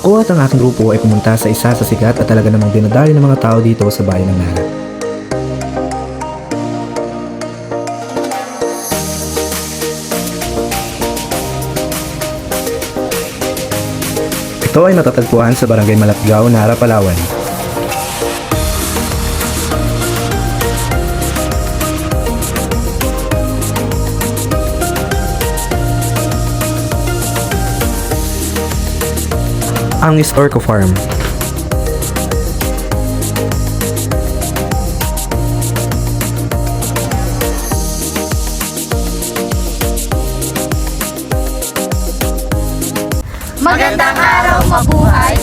Ako at ang aking grupo ay pumunta sa isa sa sikat at talaga namang dinadayo ng mga tao dito sa bayan ng Nara. Ito ay matatagpuan sa Barangay Malapgaw, Nara, Palawan. Ang Storco Farm. Magandang araw, mabuhay!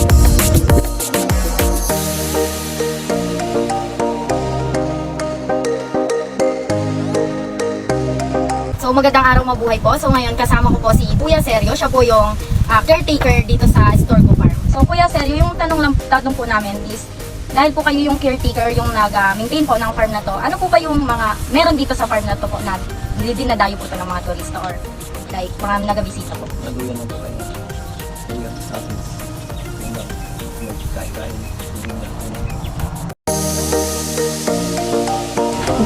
So magandang araw, mabuhay po. So ngayon kasama ko po si Kuya Sergio. Siya po yung caretaker dito sa Storco Farm. So Kuya Sergio, yung tanong po namin is, dahil po kayo yung caretaker, yung nag-maintain po ng farm na to, ano po ba yung mga meron dito sa farm na to po na dinadayo po to ng mga turista or like mga nagabisita po? Naduyan mo po kayo. Duyan sa atin. Kain-kain.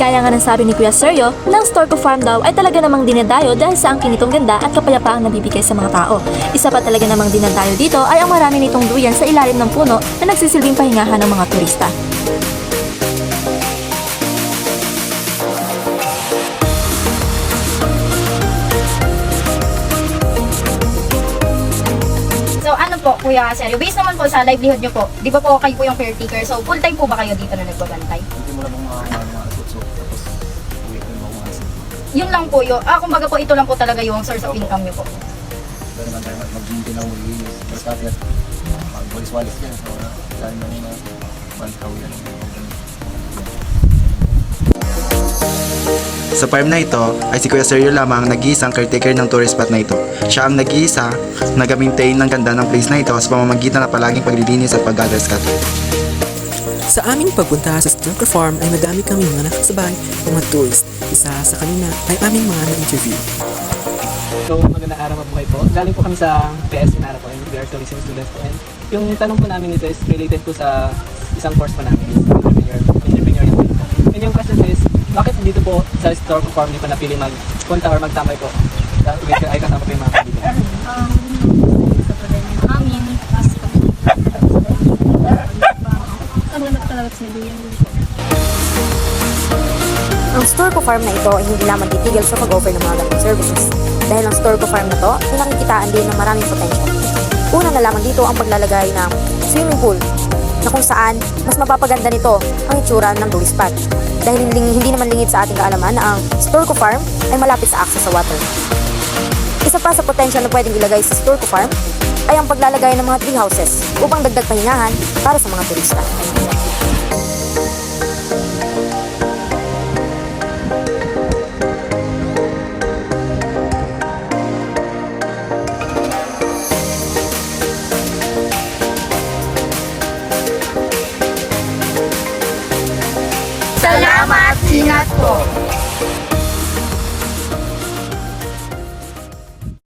Gaya nga ng sabi ni Kuya Sergio, ng Storco Farm daw ay talaga namang dinadayo dahil sa ang kinitong ganda at kapayapaang nabibigay sa mga tao. Isa pa talaga namang dinadayo dito ay ang marami nitong duyan sa ilalim ng puno na nagsisilbing pahingahan ng mga turista. So ano po, Kuya Sergio, based naman po sa livelihood nyo po, di ba po kayo po yung caretaker, so full time po ba kayo dito na nagbabantay? Hindi mo na pong mga sutsok. Tapos uwi ko yung mga asin. Yun lang po yun, kumbaga po ito lang po talaga yung source of income nyo po. Pero naman tayo mag-ginti na uwi. Pero sa atin, mag-walis-walis yan. So, dahil ng mankaw yan. Sa farm na ito ay si Kuya Sergio lamang ang nag-iisang caretaker ng tourist spot na ito. Siya ang nag-iisa nag-maintain ng ganda ng place na ito sa pamamagitan ng palaging paglilinis at pag-gather scat. Sa aming pagpunta sa Storco Farm ay madami kami mga nakasabay ng mga tourist. Isa sa kanina ay aming mga na-interview. So magandang araw, mabuhay po. Galing po kami sa PS Nara po, and we are tourism students po. And yung tanong po namin ito is related po sa isang course po namin, entrepreneurial po. And yung question is, bakit dito po sa Storco Farm niyo po napili magpunta or magtambay po? Ay kasama po yung mga kaibigan. Sa problema namin, Ang Storco Farm na ito ay hindi lamang titigil sa pag-offer ng mga ganitong services. Dahil ang Storco Farm na to ay nakikitaan din ng maraming potential. Una na lamang dito ang paglalagay ng swimming pool na kung saan mas mapapaganda nito ang itsura ng tourist spot. Dahil hindi naman lingid sa ating kaalaman na ang Storco Farm ay malapit sa access sa water. Isa pa sa potential na pwedeng ilagay sa Storco Farm ay ang paglalagay ng mga tree houses upang dagdag pahingahan para sa mga turista. salamat, ingat po!